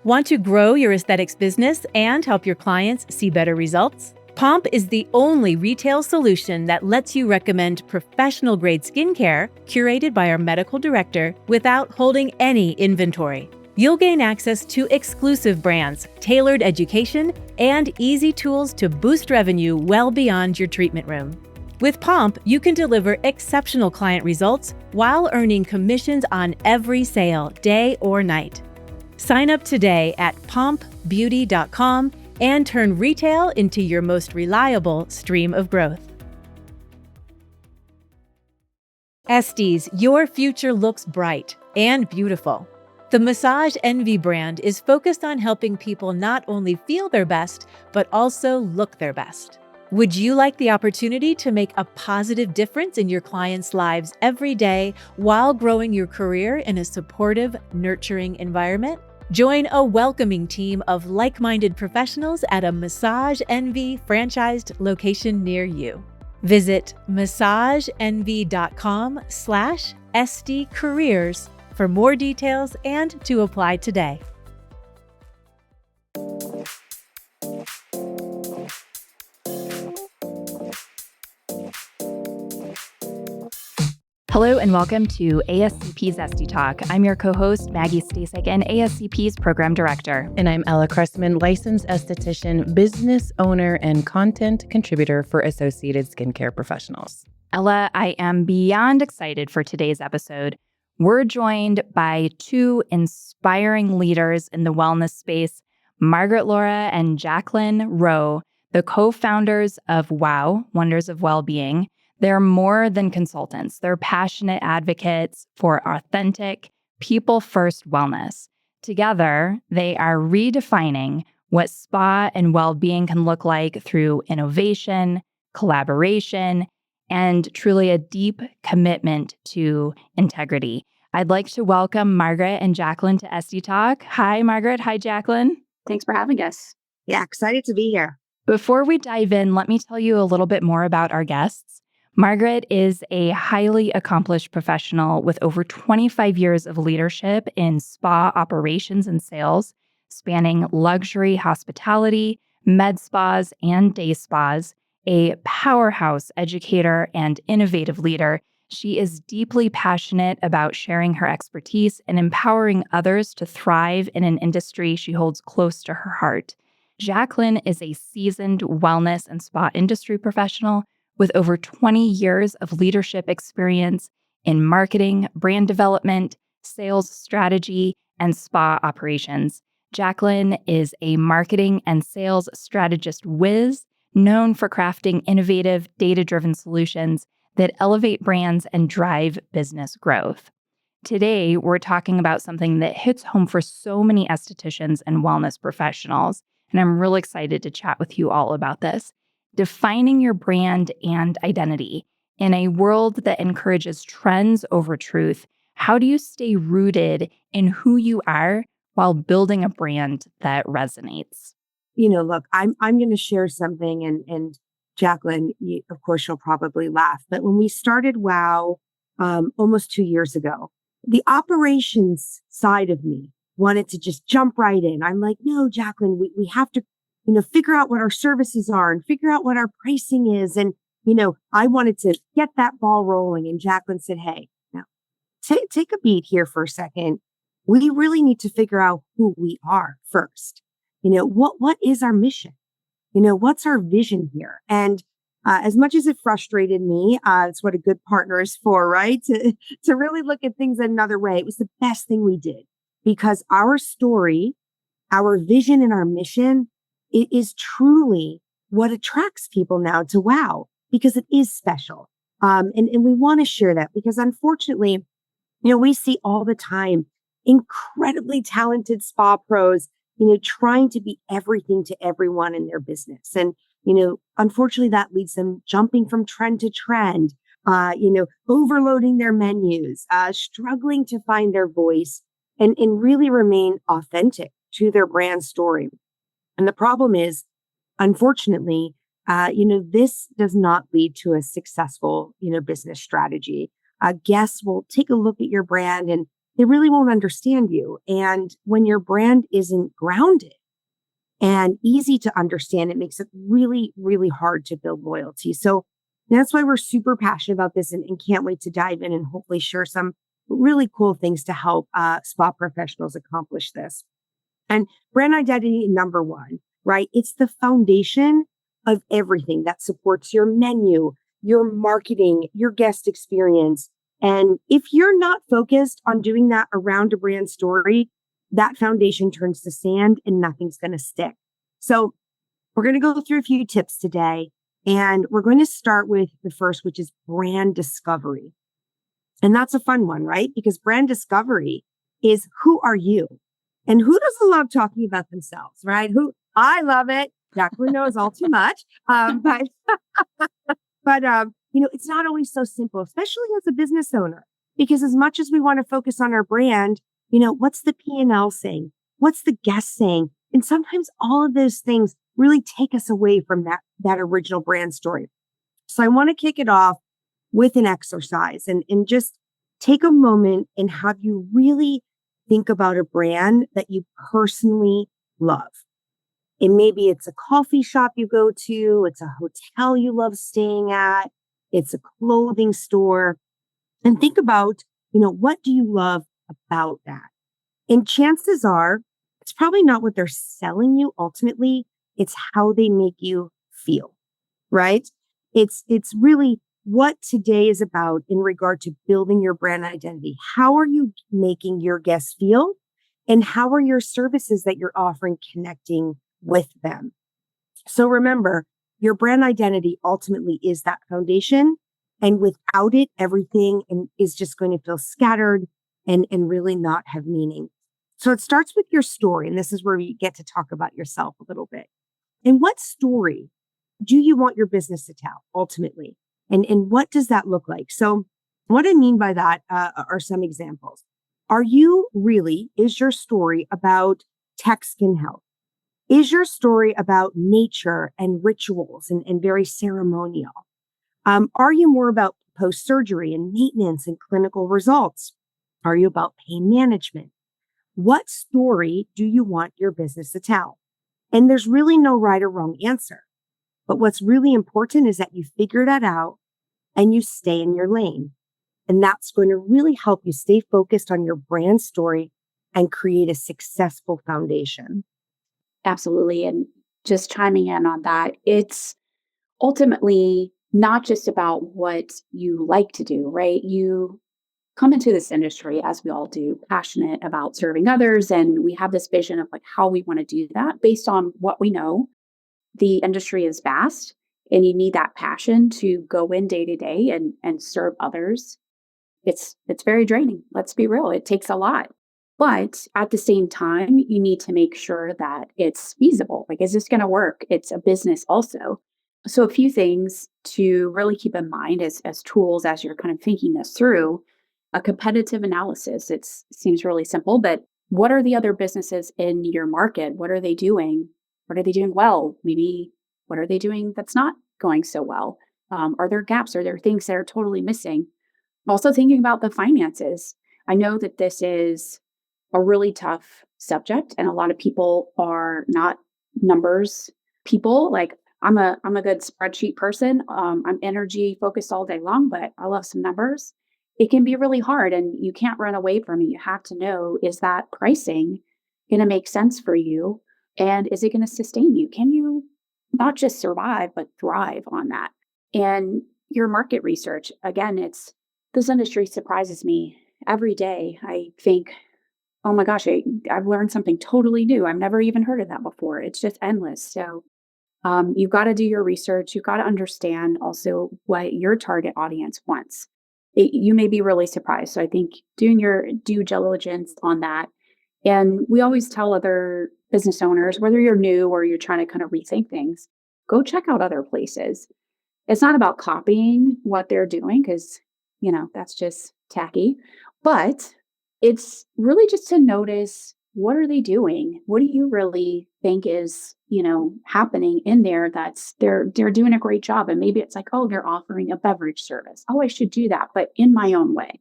Want to grow your aesthetics business and help your clients see better results? Pomp is the only retail solution that lets you recommend professional-grade skincare curated by our medical director without holding any inventory. You'll gain access to exclusive brands, tailored education, and easy tools to boost revenue well beyond your treatment room. With Pomp, you can deliver exceptional client results while earning commissions on every sale, day or night. Sign up today at pompbeauty.com and turn retail into your most reliable stream of growth. Estes, your future looks bright and beautiful. The Massage Envy brand is focused on helping people not only feel their best, but also look their best. Would you like the opportunity to make a positive difference in your clients' lives every day while growing your career in a supportive, nurturing environment? Join a welcoming team of like-minded professionals at a Massage Envy franchised location near you. Visit massageenvy.com/Esty Careers for more details and to apply today. Hello and welcome to ASCP's Esty Talk. I'm your co-host, Maggie Stasek, and ASCP's program director. And I'm Ella Cressman, licensed esthetician, business owner, and content contributor for Associated Skincare Professionals. Ella, I am beyond excited for today's episode. We're joined by two inspiring leaders in the wellness space, Margaret Lora and Jaclyne Rowe, the co-founders of W.O.W, Wonders of Wellbeing. They're more than consultants. They're passionate advocates for authentic, people-first wellness. Together, they are redefining what spa and well-being can look like through innovation, collaboration, and truly a deep commitment to integrity. I'd like to welcome Margaret and Jaclyne to Esty Talk. Hi, Margaret. Hi, Jaclyne. Thanks for having us. Yeah, excited to be here. Before we dive in, let me tell you a little bit more about our guests. Margaret is a highly accomplished professional with over 25 years of leadership in spa operations and sales, spanning luxury hospitality, med spas, and day spas. A powerhouse educator and innovative leader, she is deeply passionate about sharing her expertise and empowering others to thrive in an industry she holds close to her heart. Jaclyne is a seasoned wellness and spa industry professional with over 20 years of leadership experience in marketing, brand development, sales strategy, and spa operations. Jaclyne is a marketing and sales strategist whiz, known for crafting innovative, data-driven solutions that elevate brands and drive business growth. Today, we're talking about something that hits home for so many estheticians and wellness professionals, and I'm really excited to chat with you all about this. Defining your brand and identity. In a world that encourages trends over truth, how do you stay rooted in who you are while building a brand that resonates? Look, I'm going to share something, and Jaclyne, of course, you'll probably laugh. But when we started WOW almost 2 years ago, the operations side of me wanted to just jump right in. I'm like, no, Jaclyne, we have to figure out what our services are and figure out what our pricing is. And, I wanted to get that ball rolling. And Jaclyne said, hey, now take a beat here for a second. We really need to figure out who we are first. What is our mission? What's our vision here? And as much as it frustrated me, it's what a good partner is for, right? To really look at things another way. It was the best thing we did because our story, our vision and our mission, it is truly what attracts people now to WOW because it is special. And we want to share that because unfortunately, we see all the time incredibly talented spa pros, trying to be everything to everyone in their business. And, unfortunately that leads them jumping from trend to trend, overloading their menus, struggling to find their voice and really remain authentic to their brand story. And the problem is, unfortunately, this does not lead to a successful, business strategy. Guests will take a look at your brand and they really won't understand you. And when your brand isn't grounded and easy to understand, it makes it really, really hard to build loyalty. So that's why we're super passionate about this and can't wait to dive in and hopefully share some really cool things to help spa professionals accomplish this. And brand identity, number one, right? It's the foundation of everything that supports your menu, your marketing, your guest experience. And if you're not focused on doing that around a brand story, that foundation turns to sand and nothing's going to stick. So we're going to go through a few tips today. And we're going to start with the first, which is brand discovery. And that's a fun one, right? Because brand discovery is, who are you? And who doesn't love talking about themselves, right? I love it. Jaclyne knows all too much. But it's not always so simple, especially as a business owner, because as much as we want to focus on our brand, what's the P&L saying? What's the guest saying? And sometimes all of those things really take us away from that original brand story. So I want to kick it off with an exercise and just take a moment and have you really think about a brand that you personally love. And maybe it's a coffee shop you go to, it's a hotel you love staying at, it's a clothing store. And think about, what do you love about that? And chances are, it's probably not what they're selling you ultimately, it's how they make you feel, right? It's really what today is about in regard to building your brand identity. How are you making your guests feel? And how are your services that you're offering connecting with them? So remember, your brand identity ultimately is that foundation. And without it, everything is just going to feel scattered and really not have meaning. So it starts with your story. And this is where you get to talk about yourself a little bit. And what story do you want your business to tell ultimately? And what does that look like? So what I mean by that are some examples. Is your story about tech skin health? Is your story about nature and rituals and very ceremonial? Are you more about post-surgery and maintenance and clinical results? Are you about pain management? What story do you want your business to tell? And there's really no right or wrong answer. But what's really important is that you figure that out and you stay in your lane. And that's going to really help you stay focused on your brand story and create a successful foundation. Absolutely. And just chiming in on that, it's ultimately not just about what you like to do, right? You come into this industry, as we all do, passionate about serving others. And we have this vision of like how we want to do that based on what we know. The industry is vast and you need that passion to go in day to day and serve others. It's very draining. Let's be real. It takes a lot. But at the same time, you need to make sure that it's feasible. Like, is this going to work? It's a business also. So a few things to really keep in mind as tools as you're kind of thinking this through. A competitive analysis. It seems really simple, but what are the other businesses in your market? What are they doing? What are they doing well? Maybe what are they doing that's not going so well? Are there gaps? Are there things that are totally missing? Also thinking about the finances. I know that this is a really tough subject and a lot of people are not numbers people. Like I'm a good spreadsheet person. I'm energy focused all day long, but I love some numbers. It can be really hard and you can't run away from it. You have to know, is that pricing going to make sense for you? And is it going to sustain you? Can you not just survive, but thrive on that? And your market research, again, this industry surprises me every day. I think, oh my gosh, I've learned something totally new. I've never even heard of that before. It's just endless. So you've got to do your research. You've got to understand also what your target audience wants. You may be really surprised. So I think doing your due diligence on that. And we always tell other business owners, whether you're new or you're trying to kind of rethink things, go check out other places. It's not about copying what they're doing because, that's just tacky. But it's really just to notice, what are they doing? What do you really think is, happening in there that's they're doing a great job. And maybe it's like, oh, they're offering a beverage service. Oh, I should do that, but in my own way.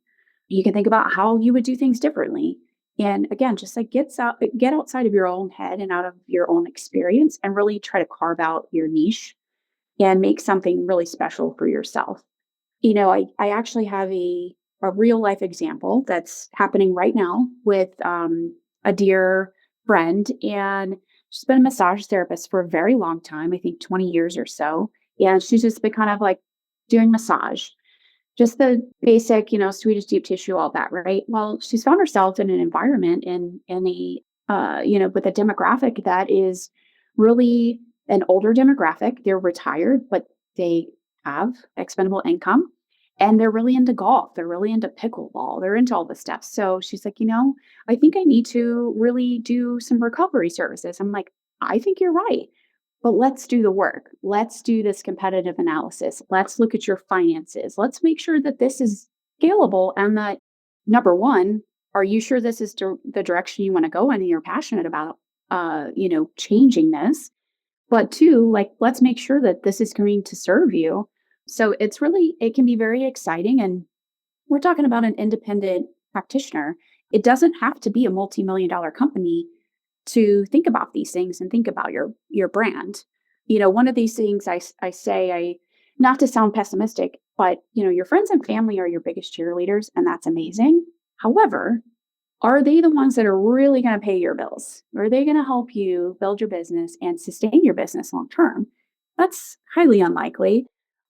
You can think about how you would do things differently. And again, just like get outside of your own head and out of your own experience and really try to carve out your niche and make something really special for yourself. I actually have a real life example that's happening right now with a dear friend, and she's been a massage therapist for a very long time, I think 20 years or so. And she's just been kind of like doing massage, just the basic, Swedish deep tissue, all that, right? Well, she's found herself in an environment in a, with a demographic that is really an older demographic. They're retired, but they have expendable income and they're really into golf. They're really into pickleball. They're into all this stuff. So she's like, I think I need to really do some recovery services. I'm like, I think you're right. But let's do the work. Let's do this competitive analysis. Let's look at your finances. Let's make sure that this is scalable and that, number one, are you sure this is the direction you want to go in and you're passionate about, changing this? But two, like, let's make sure that this is going to serve you. So it can be very exciting. And we're talking about an independent practitioner. It doesn't have to be a multi-million-dollar company to think about these things and think about your brand. One of these things I say, not to sound pessimistic, but your friends and family are your biggest cheerleaders, and that's amazing. However, are they the ones that are really going to pay your bills? Are they going to help you build your business and sustain your business long term? That's highly unlikely.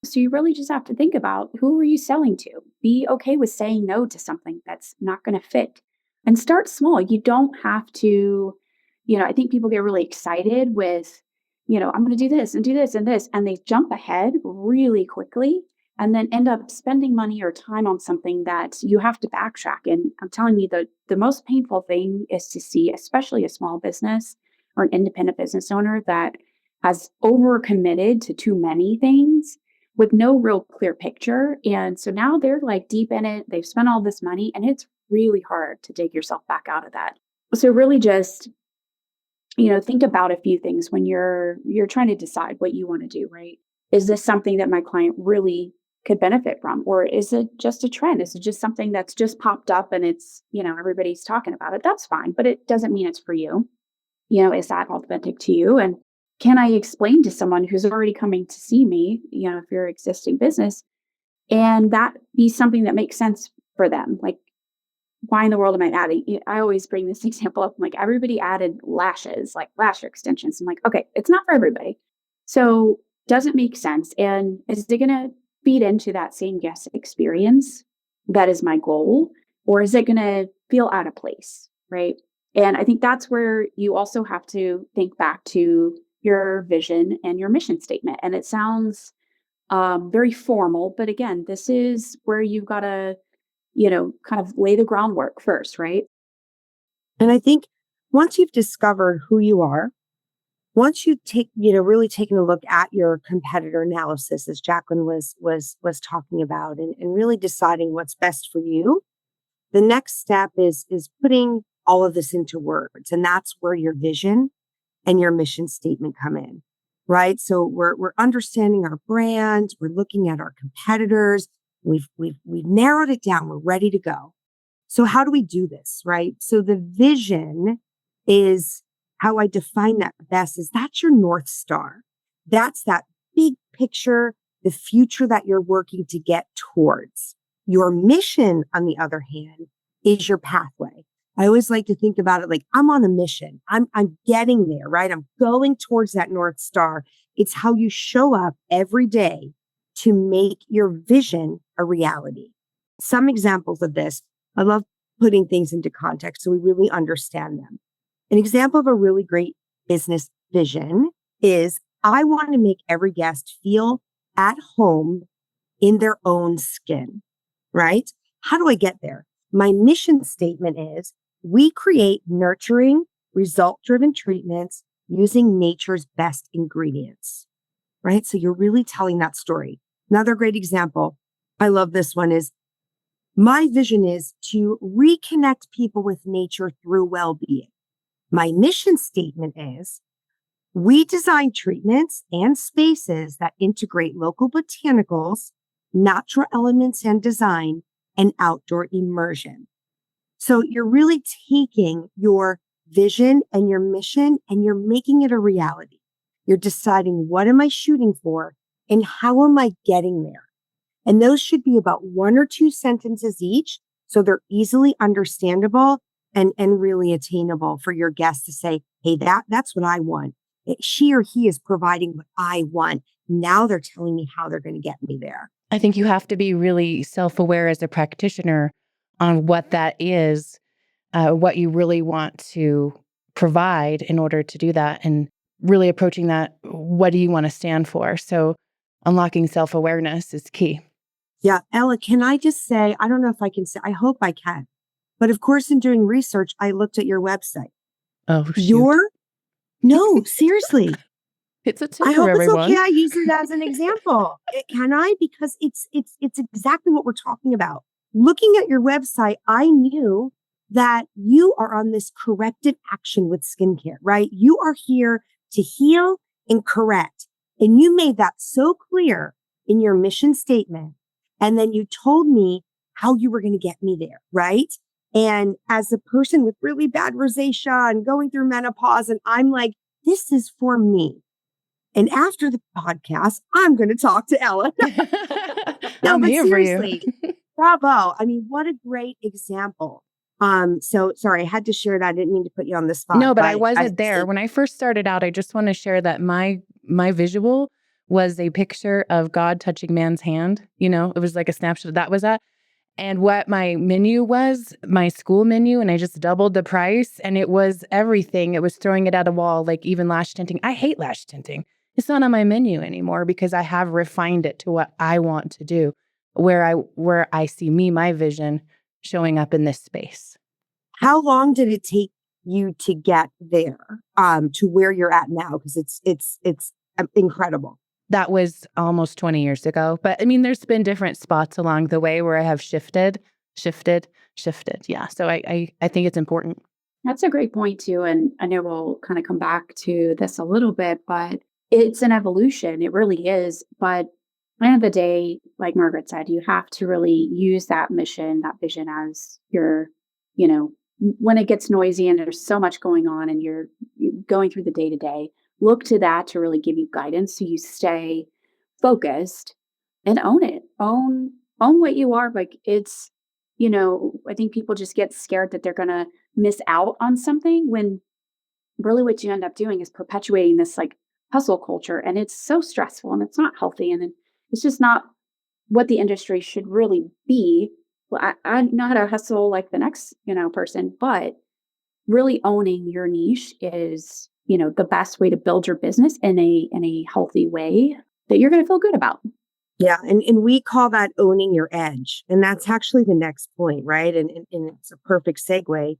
So you really just have to think about, who are you selling to? Be okay with saying no to something that's not going to fit, and start small. You don't have to, I think people get really excited with, I'm going to do this and do this and this, and they jump ahead really quickly and then end up spending money or time on something that you have to backtrack. And I'm telling you, the most painful thing is to see, especially a small business or an independent business owner that has overcommitted to too many things with no real clear picture. And so now they're like deep in it. They've spent all this money and it's really hard to dig yourself back out of that. So really just, think about a few things when you're trying to decide what you want to do, right? Is this something that my client really could benefit from? Or is it just a trend? Is it just something that's just popped up and it's, everybody's talking about it? That's fine, but it doesn't mean it's for you. Is that authentic to you? And can I explain to someone who's already coming to see me, if you're an existing business, and that be something that makes sense for them? Like, why in the world am I adding? I always bring this example up. I'm like, everybody added lashes, like lash extensions. I'm like, okay, it's not for everybody. So does it make sense? And is it going to feed into that same guest experience? That is my goal. Or is it going to feel out of place? Right. And I think that's where you also have to think back to your vision and your mission statement. And it sounds very formal, but again, this is where you've got to, kind of lay the groundwork first, right? And I think once you've discovered who you are, once you take, really taking a look at your competitor analysis, as Jaclyne was talking about, and really deciding what's best for you, the next step is putting all of this into words. And that's where your vision and your mission statement come in, right? So we're understanding our brand, we're looking at our competitors, we've narrowed it down, we're ready to go. So how do we do this, right? So the vision is how I define that best, is that's your North Star. That's that big picture, the future that you're working to get towards. Your mission, on the other hand, is your pathway. I always like to think about it like I'm on a mission. I'm getting there, right? I'm going towards that North Star. It's how you show up every day to make your vision a reality. Some examples of this, I love putting things into context so we really understand them. An example of a really great business vision is, I want to make every guest feel at home in their own skin, right? How do I get there? My mission statement is, we create nurturing, result-driven treatments using nature's best ingredients, right? So you're really telling that story. Another great example, I love this one, is my vision is to reconnect people with nature through well-being. My mission statement is, we design treatments and spaces that integrate local botanicals, natural elements, and design and outdoor immersion. So you're really taking your vision and your mission and you're making it a reality. You're deciding, what am I shooting for and how am I getting there? And those should be about 1 or 2 sentences each. So they're easily understandable and really attainable for your guests to say, hey, that's what I want. She or he is providing what I want. Now they're telling me how they're going to get me there. I think you have to be really self-aware as a practitioner on what that is, what you really want to provide in order to do that, and really approaching that, what do you want to stand for? So unlocking self-awareness is key. Yeah. Ella, can I just say, I don't know if I can say, I hope I can. But of course, in doing research, I looked at your website. Oh, shoot. No, seriously. It's a tip I for hope it's everyone. okay I use it as an example. Can I? Because it's exactly what we're talking about. Looking at your website, I knew that you are on this corrective action with skincare, right? You are here to heal and correct. And you made that so clear in your mission statement. And then you told me how you were going to get me there, right? And as a person with really bad rosacea and going through menopause, and I'm like, this is for me. And after the podcast, I'm going to talk to Ella. No, I'm but here seriously, for you. bravo. I mean, what a great example. So sorry, I had to share that. I didn't mean to put you on the spot. No, but I wasn't there. When I first started out, I just want to share that my visual was a picture of God touching man's hand. You know, it was like a snapshot. That was that. And what my menu was, my school menu, and I just doubled the price, and it was everything. It was throwing it at a wall, like even lash tinting. I hate lash tinting. It's not on my menu anymore because I have refined it to what I want to do, where I see my vision showing up in this space. How long did it take you to get there, to where you're at now? Because it's incredible. That was almost 20 years ago. But I mean, there's been different spots along the way where I have shifted. Yeah. So I think it's important. That's a great point too. And I know we'll kind of come back to this a little bit, but it's an evolution. It really is. But at the end of the day, like Margaret said, you have to really use that mission, that vision as your, when it gets noisy and there's so much going on and you're going through the day to day, look to that to really give you guidance so you stay focused and own it. Own what you are. Like it's, I think people just get scared that they're going to miss out on something when really what you end up doing is perpetuating this like hustle culture, and it's so stressful and it's not healthy, and it's just not what the industry should really be. Well, I know how to hustle like the next person, but really owning your niche is the best way to build your business in a healthy way that you're going to feel good about. Yeah. And we call that owning your edge. And that's actually the next point, right? And it's a perfect segue,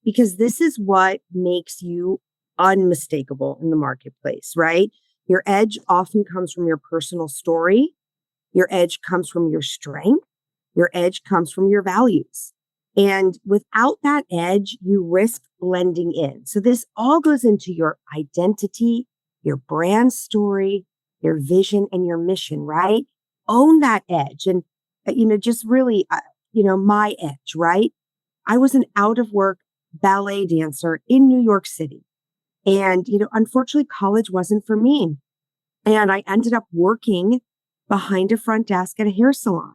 because this is what makes you unmistakable in the marketplace, right? Your edge often comes from your personal story. Your edge comes from your strength. Your edge comes from your values. And without that edge, you risk blending in. So this all goes into your identity, your brand story, your vision, and your mission, right? Own that edge. And, just really, my edge, right? I was an out of work ballet dancer in New York City. And, unfortunately, college wasn't for me. And I ended up working behind a front desk at a hair salon.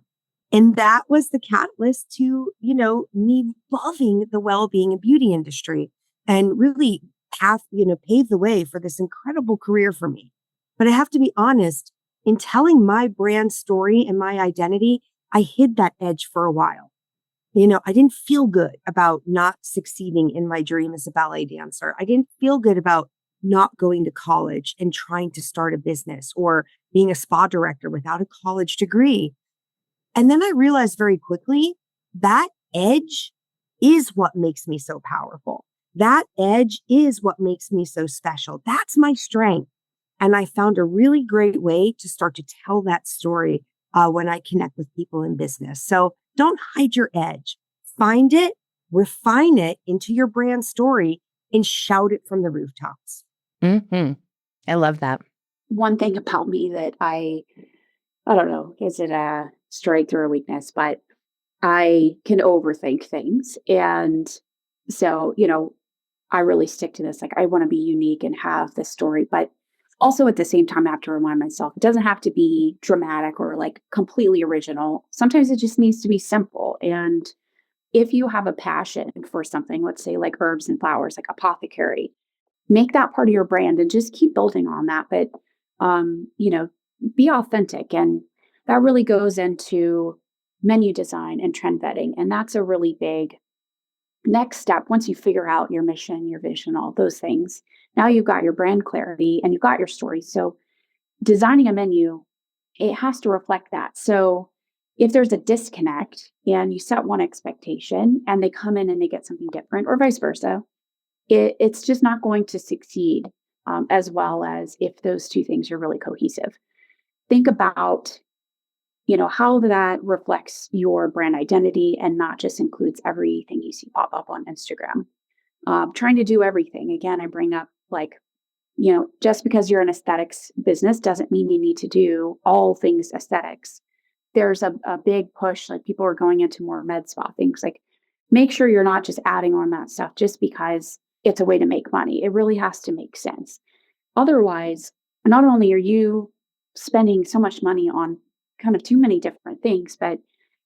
And that was the catalyst to, me loving the well-being and beauty industry and really pave the way for this incredible career for me. But I have to be honest, in telling my brand story and my identity, I hid that edge for a while. I didn't feel good about not succeeding in my dream as a ballet dancer. I didn't feel good about not going to college and trying to start a business or being a spa director without a college degree. And then I realized very quickly that edge is what makes me so powerful. That edge is what makes me so special. That's my strength. And I found a really great way to start to tell that story when I connect with people in business. So don't hide your edge. Find it, refine it into your brand story, and shout it from the rooftops. Mm-hmm. I love that. One thing about me that I don't know, is it a strength or a weakness, but I can overthink things. And so, I really stick to this. Like, I want to be unique and have this story, but also at the same time, I have to remind myself it doesn't have to be dramatic or like completely original. Sometimes it just needs to be simple. And if you have a passion for something, let's say like herbs and flowers, like apothecary, make that part of your brand and just keep building on that. But, um, you know, be authentic. And that really goes into menu design and trend vetting. And that's a really big next step. Once you figure out your mission, your vision, all those things, now you've got your brand clarity and you've got your story. So designing a menu, it has to reflect that. So if there's a disconnect and you set one expectation and they come in and they get something different, or vice versa, it's just not going to succeed as well as if those two things are really cohesive. Think about, how that reflects your brand identity and not just includes everything you see pop up on Instagram. Trying to do everything. Again, I bring up like, just because you're an aesthetics business doesn't mean you need to do all things aesthetics. There's a big push, like people are going into more med spa things. Like, make sure you're not just adding on that stuff just because it's a way to make money. It really has to make sense. Otherwise, not only are you spending so much money on kind of too many different things, but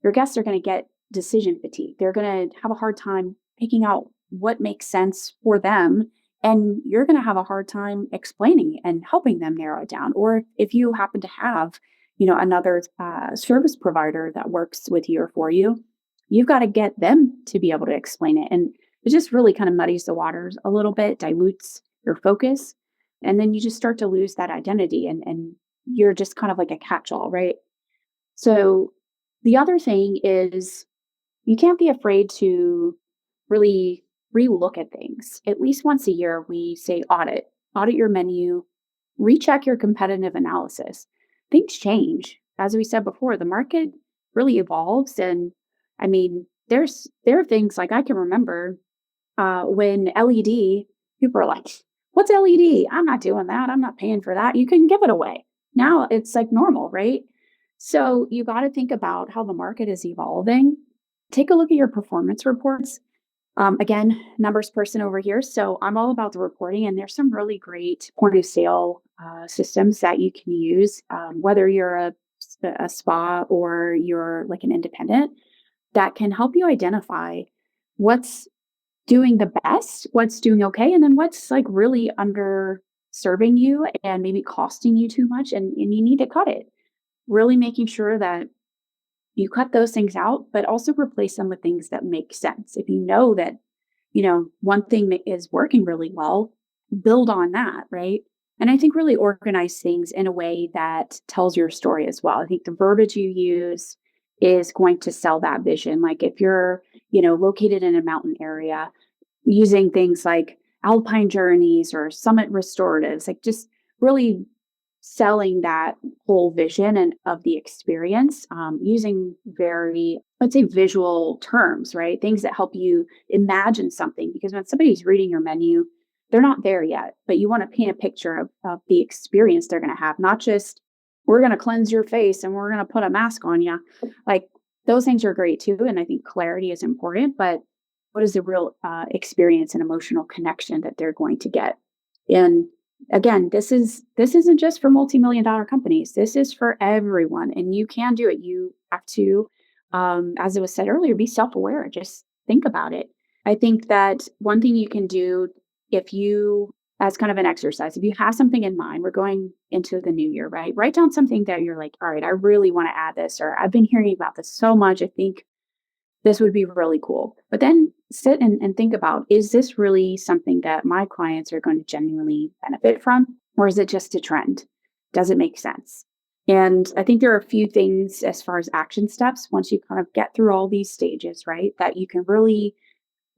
your guests are going to get decision fatigue. They're going to have a hard time picking out what makes sense for them. And you're going to have a hard time explaining and helping them narrow it down. Or if you happen to have, another service provider that works with you or for you, you've got to get them to be able to explain it. And it just really kind of muddies the waters a little bit, dilutes your focus. And then you just start to lose that identity and you're just kind of like a catch-all, right? So the other thing is you can't be afraid to really relook at things. At least once a year, we say audit your menu, recheck your competitive analysis. Things change. As we said before, the market really evolves. And I mean, there are things like I can remember when LED, people are like, what's LED? I'm not doing that. I'm not paying for that. You can give it away. Now it's like normal, right? So you got to think about how the market is evolving. Take a look at your performance reports. Again, numbers person over here. So I'm all about the reporting, and there's some really great point of sale systems that you can use, whether you're a spa or you're like an independent, that can help you identify what's doing the best, what's doing okay, and then what's like really under serving you and maybe costing you too much and you need to cut it. Really making sure that you cut those things out, but also replace them with things that make sense. If you know that, one thing that is working really well, build on that, right? And I think really organize things in a way that tells your story as well. I think the verbiage you use is going to sell that vision. Like if you're, located in a mountain area, using things like alpine journeys or summit restoratives, like just really selling that whole vision and of the experience, using very, let's say, visual terms, right? Things that help you imagine something. Because when somebody's reading your menu, they're not there yet, but you want to paint a picture of the experience they're going to have, not just, we're going to cleanse your face and we're going to put a mask on you. Like those things are great too. And I think clarity is important, but what is the real experience and emotional connection that they're going to get? And again, this isn't just for multi-million-dollar companies. This is for everyone, and you can do it. You have to, as it was said earlier, be self-aware. Just think about it. I think that one thing you can do, if you, as kind of an exercise, if you have something in mind, we're going into the new year, right? Write down something that you're like, all right, I really want to add this, or I've been hearing about this so much. I think this would be really cool. But then sit and think about, is this really something that my clients are going to genuinely benefit from? Or is it just a trend? Does it make sense? And I think there are a few things as far as action steps, once you kind of get through all these stages, right, that you can really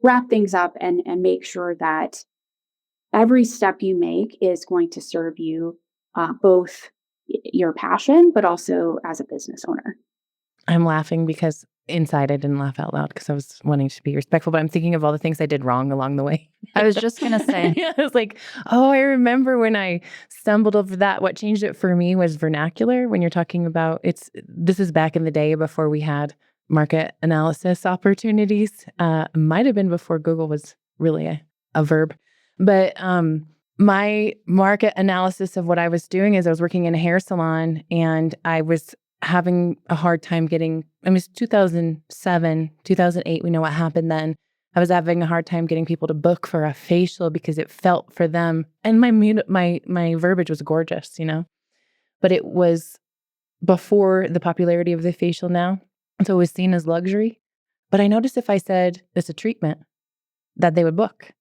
wrap things up and make sure that every step you make is going to serve you both your passion, but also as a business owner. I'm laughing because inside I didn't laugh out loud because I was wanting to be respectful, but I'm thinking of all the things I did wrong along the way. I was just going to say. Yeah, I was like, oh, I remember when I stumbled over that. What changed it for me was vernacular. When you're talking about this is back in the day before we had market analysis opportunities. Might have been before Google was really a verb. But my market analysis of what I was doing is I was working in a hair salon, and I was having a hard time getting, I mean, it's 2007, 2008, we know what happened then. I was having a hard time getting people to book for a facial because it felt for them. And my verbiage was gorgeous, but it was before the popularity of the facial now. So it was seen as luxury. But I noticed if I said it's a treatment, that they would book.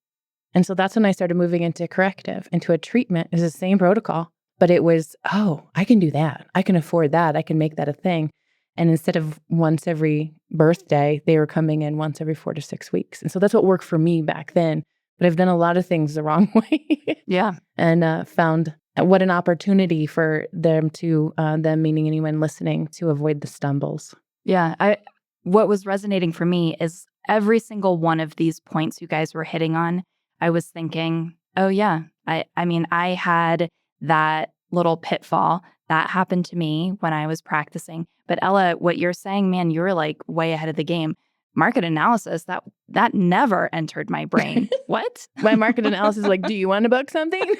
And so that's when I started moving into corrective, into a treatment. It's the same protocol, but it was, I can do that. I can afford that. I can make that a thing. And instead of once every birthday, they were coming in once every 4 to 6 weeks. And so that's what worked for me back then. But I've done a lot of things the wrong way. Yeah. And found what an opportunity for them to, them meaning anyone listening, to avoid the stumbles. Yeah. What was resonating for me is every single one of these points you guys were hitting on, I was thinking, oh yeah, I mean, I had that little pitfall that happened to me when I was practicing. But Ella, what you're saying, man, you're like way ahead of the game. Market analysis, that never entered my brain. What? My market analysis is like, do you want to book something?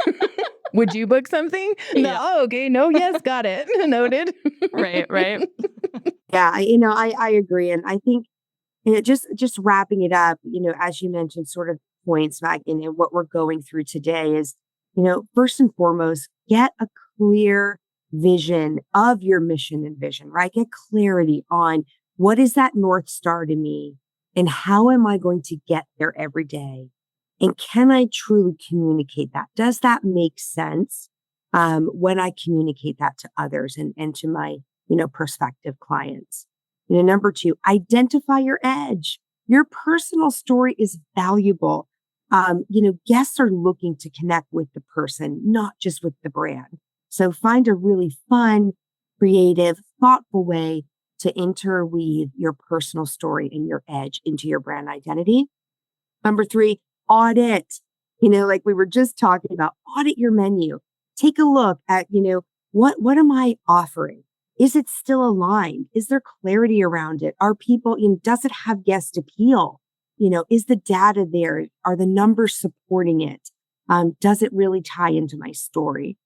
Would you book something? Yeah. No. Oh, okay. No, yes, got it. Noted. Right. Yeah, I agree. And I think just wrapping it up, as you mentioned, sort of points, Maggie, and what we're going through today is, first and foremost, get a clear vision of your mission and vision, right? Get clarity on what is that North Star to me and how am I going to get there every day? And can I truly communicate that? Does that make sense when I communicate that to others and to my, prospective clients? Number 2, identify your edge. Your personal story is valuable. Guests are looking to connect with the person, not just with the brand. So find a really fun, creative, thoughtful way to interweave your personal story and your edge into your brand identity. Number 3, audit. Like we were just talking about, audit your menu. Take a look at, what am I offering? Is it still aligned? Is there clarity around it? Are people, does it have guest appeal? Is the data there? Are the numbers supporting it? Does it really tie into my story?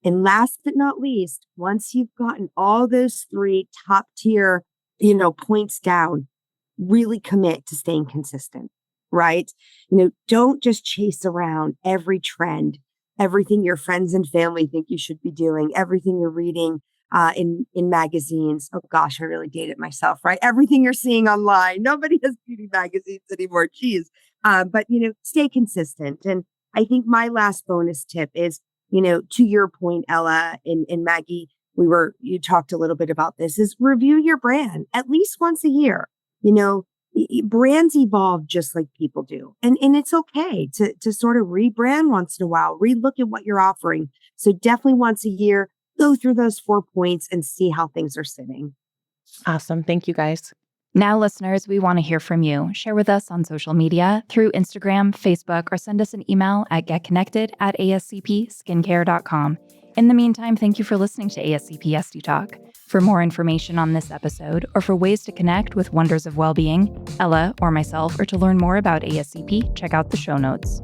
And last but not least, once you've gotten all those 3 top tier, points down, really commit to staying consistent, right? Don't just chase around every trend, everything your friends and family think you should be doing, everything you're reading in magazines. Oh gosh, I really dated myself, right? Everything you're seeing online. Nobody has beauty magazines anymore. Geez. But stay consistent. And I think my last bonus tip is, to your point, Ella and Maggie, you talked a little bit about this, is review your brand at least once a year. Brands evolve just like people do. And it's okay to sort of rebrand once in a while, relook at what you're offering. So definitely once a year, go through those 4 points and see how things are sitting. Awesome. Thank you, guys. Now, listeners, we want to hear from you. Share with us on social media through Instagram, Facebook, or send us an email at getconnected@ascpskincare.com. In the meantime, thank you for listening to ASCP Esty Talk. For more information on this episode, or for ways to connect with Wonders of Wellbeing, Ella, or myself, or to learn more about ASCP, check out the show notes.